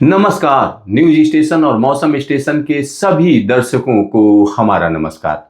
नमस्कार। News station और मौसम स्टेशन के सभी दर्शकों को हमारा नमस्कार।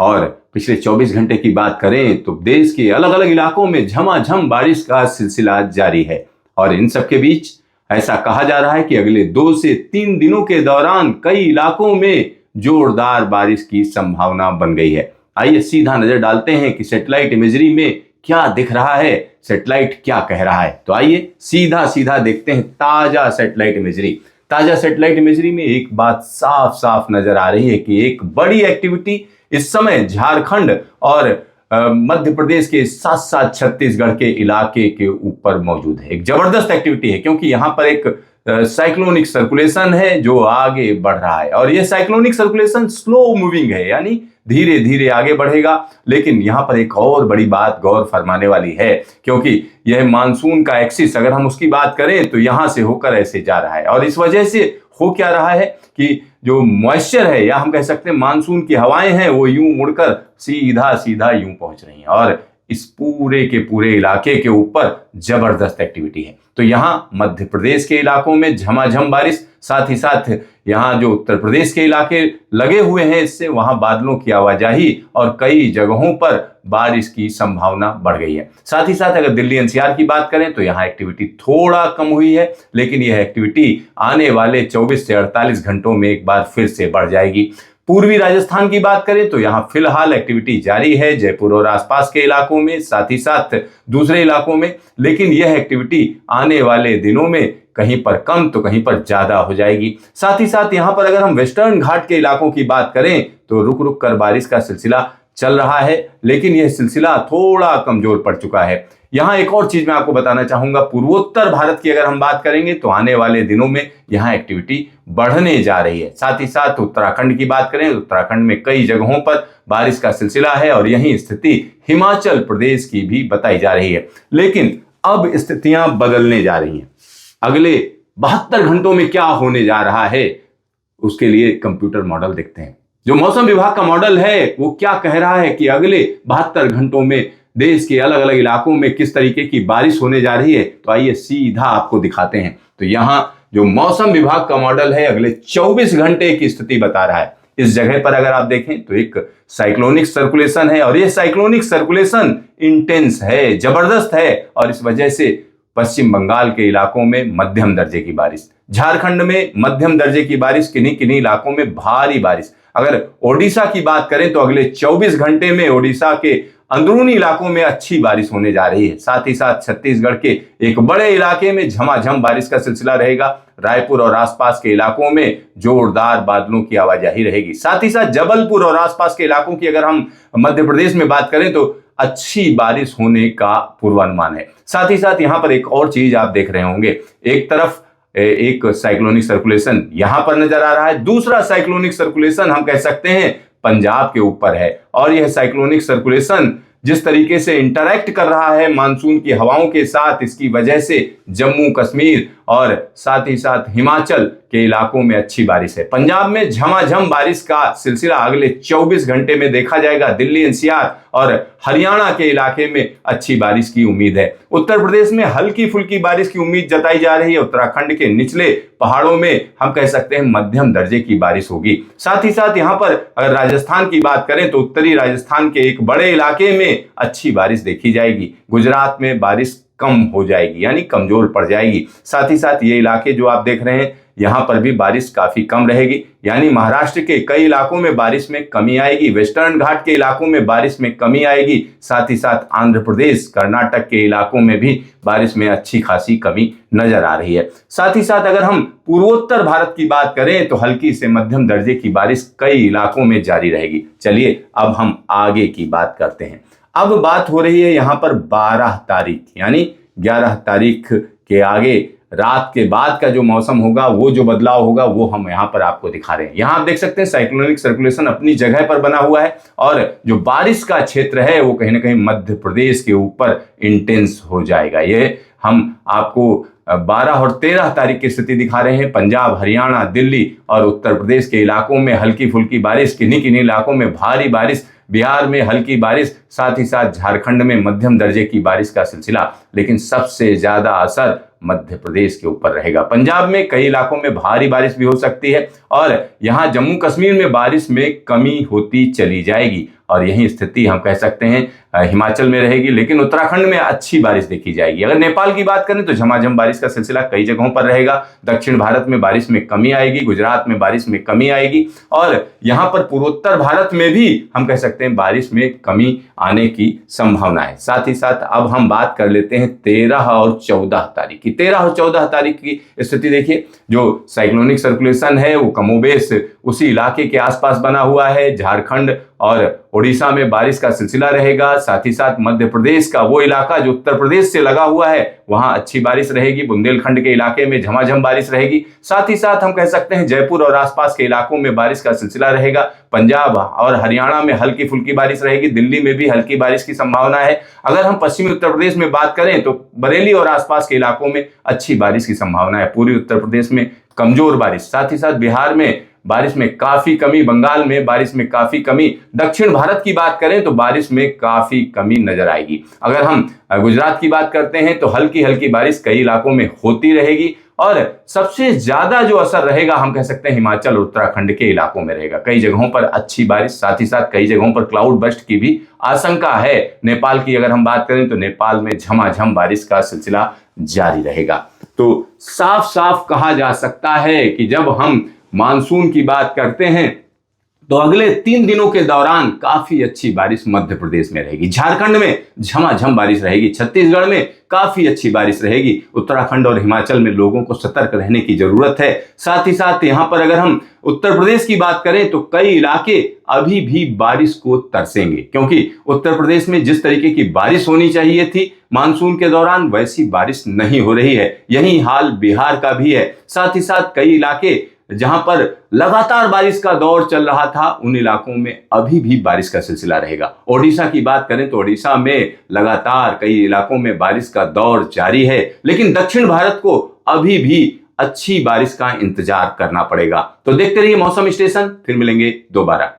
और पिछले 24 घंटे की बात करें तो देश के अलग अलग इलाकों में झमाझम बारिश का सिलसिला जारी है। और इन सब के बीच ऐसा कहा जा रहा है कि अगले 2 से 3 दिनों के दौरान कई इलाकों में जोरदार बारिश की संभावना बन गई है। आइए सीधा नजर डालते हैं कि सैटेलाइट इमेजरी में क्या दिख रहा है, सैटेलाइट क्या कह रहा है। तो आइए सीधा सीधा देखते हैं ताजा सैटेलाइट इमेजरी। ताजा सैटेलाइट इमेजरी में एक बात साफ साफ नजर आ रही है कि एक बड़ी एक्टिविटी इस समय झारखंड और मध्य प्रदेश के साथ साथ छत्तीसगढ़ के इलाके के ऊपर मौजूद है। एक जबरदस्त एक्टिविटी है क्योंकि यहां पर एक साइक्लोनिक सर्कुलेशन है जो आगे बढ़ रहा है। और यह साइक्लोनिक सर्कुलेशन स्लो मूविंग है, यानी धीरे धीरे आगे बढ़ेगा। लेकिन यहां पर एक और बड़ी बात गौर फरमाने वाली है क्योंकि यह मानसून का एक्सिस, अगर हम उसकी बात करें तो यहां से होकर ऐसे जा रहा है। और इस वजह से हो क्या रहा है कि जो मॉइस्चर है, या हम कह सकते हैं मानसून की हवाएं हैं, वो यूं मुड़कर सीधा सीधा यूं पहुंच रही हैं और इस पूरे के पूरे इलाके के ऊपर जबरदस्त एक्टिविटी है। तो यहां मध्य प्रदेश के इलाकों में झमाझम बारिश, साथ ही साथ यहां जो उत्तर प्रदेश के इलाके लगे हुए हैं इससे वहां बादलों की आवाजाही और कई जगहों पर बारिश की संभावना बढ़ गई है। साथ ही साथ अगर दिल्ली एनसीआर की बात करें तो यहां एक्टिविटी थोड़ा कम हुई है, लेकिन यह एक्टिविटी आने वाले 24 से 48 घंटों में एक बार फिर से बढ़ जाएगी। पूर्वी राजस्थान की बात करें तो यहां फिलहाल एक्टिविटी जारी है जयपुर और आसपास के इलाकों में, साथ ही साथ दूसरे इलाकों में। लेकिन यह एक्टिविटी आने वाले दिनों में कहीं पर कम तो कहीं पर ज्यादा हो जाएगी। साथ ही साथ यहां पर अगर हम वेस्टर्न घाट के इलाकों की बात करें तो रुक रुक कर बारिश का सिलसिला चल रहा है, लेकिन यह सिलसिला थोड़ा कमजोर पड़ चुका है। यहां एक और चीज मैं आपको बताना चाहूंगा, पूर्वोत्तर भारत की अगर हम बात करेंगे तो आने वाले दिनों में यहां एक्टिविटी बढ़ने जा रही है। साथ ही साथ उत्तराखंड की बात करें, उत्तराखंड में कई जगहों पर बारिश का सिलसिला है और यही स्थिति हिमाचल प्रदेश की भी बताई जा रही है। लेकिन अब स्थितियां बदलने जा रही हैं। अगले 72 घंटों में क्या होने जा रहा है उसके लिए कंप्यूटर मॉडल देखते हैं। जो मौसम विभाग का मॉडल है वो क्या कह रहा है कि अगले 72 घंटों में देश के अलग अलग इलाकों में किस तरीके की बारिश होने जा रही है। तो आइए सीधा आपको दिखाते हैं। तो यहां जो मौसम विभाग का मॉडल है अगले 24 घंटे की स्थिति बता रहा है। इस जगह पर अगर आप देखें तो एक साइक्लोनिक सर्कुलेशन है और यह साइक्लोनिक सर्कुलेशन इंटेंस है, जबरदस्त है। और इस वजह से पश्चिम बंगाल के इलाकों में मध्यम दर्जे की बारिश, झारखंड में मध्यम दर्जे की बारिश, किन्हीं किन्हीं इलाकों में भारी बारिश। अगर ओडिशा की बात करें तो अगले 24 घंटे में ओडिशा के अंदरूनी इलाकों में अच्छी बारिश होने जा रही है। साथ ही साथ छत्तीसगढ़ के एक बड़े इलाके में झमाझम बारिश का सिलसिला रहेगा। रायपुर और आसपास के इलाकों में जोरदार बादलों की आवाजाही रहेगी। साथ ही साथ जबलपुर और आसपास के इलाकों की अगर हम मध्य प्रदेश में बात करें तो अच्छी बारिश होने का पूर्वानुमान है। साथ ही साथ यहां पर एक और चीज आप देख रहे होंगे, एक तरफ एक साइक्लोनिक सर्कुलेशन यहां पर नजर आ रहा है, दूसरा साइक्लोनिक सर्कुलेशन हम कह सकते हैं पंजाब के ऊपर है। और यह साइक्लोनिक सर्कुलेशन जिस तरीके से इंटरैक्ट कर रहा है मानसून की हवाओं के साथ, इसकी वजह से जम्मू कश्मीर और साथ ही साथ हिमाचल के इलाकों में अच्छी बारिश है। पंजाब में झमाझम बारिश का सिलसिला अगले 24 घंटे में देखा जाएगा। दिल्ली एनसीआर और हरियाणा के इलाके में अच्छी बारिश की उम्मीद है। उत्तर प्रदेश में हल्की फुल्की बारिश की उम्मीद जताई जा रही है। उत्तराखंड के निचले पहाड़ों में हम कह सकते हैं मध्यम दर्जे की बारिश होगी। साथ ही साथ यहां पर अगर राजस्थान की बात करें तो उत्तरी राजस्थान के एक बड़े इलाके में अच्छी बारिश देखी जाएगी। गुजरात में बारिश कम हो जाएगी, यानी कमजोर पड़ जाएगी। साथ ही साथ ये इलाके जो आप देख रहे हैं यहां पर भी बारिश काफी कम रहेगी, यानी महाराष्ट्र के कई इलाकों में बारिश में कमी आएगी, वेस्टर्न घाट के इलाकों में बारिश में कमी आएगी। साथ ही साथ आंध्र प्रदेश, कर्नाटक के इलाकों में भी बारिश में अच्छी खासी कमी नजर आ रही है। साथ ही साथ अगर हम पूर्वोत्तर भारत की बात करें तो हल्की से मध्यम दर्जे की बारिश कई इलाकों में जारी रहेगी। चलिए अब हम आगे की बात करते हैं। अब बात हो रही है यहां पर 12 तारीख, यानी 11 तारीख के आगे रात के बाद का जो मौसम होगा, वो जो बदलाव होगा वो हम यहां पर आपको दिखा रहे हैं। यहां आप देख सकते हैं साइक्लोनिक सर्कुलेशन अपनी जगह पर बना हुआ है और जो बारिश का क्षेत्र है वो कहीं ना कहीं मध्य प्रदेश के ऊपर इंटेंस हो जाएगा। ये हम आपको 12 और 13 तारीख की स्थिति दिखा रहे हैं। पंजाब, हरियाणा, दिल्ली और उत्तर प्रदेश के इलाकों में हल्की फुल्की बारिश, किन्हीं किन्हीं इलाकों में भारी बारिश, बिहार में हल्की बारिश, साथ ही साथ झारखंड में मध्यम दर्जे की बारिश का सिलसिला। लेकिन सबसे ज्यादा असर मध्य प्रदेश के ऊपर रहेगा। पंजाब में कई इलाकों में भारी बारिश भी हो सकती है और यहाँ जम्मू कश्मीर में बारिश में कमी होती चली जाएगी और यही स्थिति हम कह सकते हैं हिमाचल में रहेगी, लेकिन उत्तराखंड में अच्छी बारिश देखी जाएगी। अगर नेपाल की बात करें तो झमाझम बारिश का सिलसिला कई जगहों पर रहेगा। दक्षिण भारत में बारिश में कमी आएगी, गुजरात में बारिश में कमी आएगी और यहाँ पर पूर्वोत्तर भारत में भी हम कह सकते हैं बारिश में कमी आने की संभावना है। साथ ही साथ अब हम बात कर लेते हैं 13 और 14 तारीख की। 13 और 14 तारीख की स्थिति देखिए, जो साइक्लोनिक सर्कुलेशन है वो कमोबेश उसी इलाके के आसपास बना हुआ है। झारखंड और ओडिशा में बारिश का सिलसिला रहेगा। साथ ही साथ मध्य प्रदेश का वो इलाका जो उत्तर प्रदेश से लगा हुआ है वहां अच्छी बारिश रहेगी। बुंदेलखंड के इलाके में झमाझम बारिश रहेगी। साथ ही साथ हम कह सकते हैं जयपुर और आसपास के इलाकों में बारिश का सिलसिला रहेगा। पंजाब और हरियाणा में हल्की फुल्की बारिश रहेगी। दिल्ली में भी हल्की बारिश की संभावना है। अगर हम पश्चिमी उत्तर प्रदेश में बात करें तो बरेली और आसपास के इलाकों में अच्छी बारिश की संभावना है। पूर्वी उत्तर प्रदेश में कमजोर बारिश। साथ ही साथ बिहार में बारिश में काफी कमी, बंगाल में बारिश में काफी कमी। दक्षिण भारत की बात करें तो बारिश में काफी कमी नजर आएगी। अगर हम गुजरात की बात करते हैं तो हल्की हल्की बारिश कई इलाकों में होती रहेगी और सबसे ज्यादा जो असर रहेगा हम कह सकते हैं हिमाचल और उत्तराखंड के इलाकों में रहेगा। कई जगहों पर अच्छी बारिश, साथ ही साथ कई जगहों पर क्लाउड बर्स्ट की भी आशंका है। नेपाल की अगर हम बात करें तो नेपाल में झमाझम बारिश का सिलसिला जारी रहेगा। तो साफ साफ कहा जा सकता है कि जब हम मानसून की बात करते हैं तो अगले 3 दिनों के दौरान काफी अच्छी बारिश मध्य प्रदेश में रहेगी। झारखंड में झमाझम बारिश रहेगी। छत्तीसगढ़ में काफी अच्छी बारिश रहेगी। उत्तराखंड और हिमाचल में लोगों को सतर्क रहने की जरूरत है। साथ ही साथ यहां पर अगर हम उत्तर प्रदेश की बात करें तो कई इलाके अभी भी बारिश को तरसेंगे, क्योंकि उत्तर प्रदेश में जिस तरीके की बारिश होनी चाहिए थी मानसून के दौरान वैसी बारिश नहीं हो रही है। यही हाल बिहार का भी है। साथ ही साथ कई इलाके जहां पर लगातार बारिश का दौर चल रहा था उन इलाकों में अभी भी बारिश का सिलसिला रहेगा। ओडिशा की बात करें तो ओडिशा में लगातार कई इलाकों में बारिश का दौर जारी है, लेकिन दक्षिण भारत को अभी भी अच्छी बारिश का इंतजार करना पड़ेगा। तो देखते रहिए मौसम स्टेशन, फिर मिलेंगे दोबारा।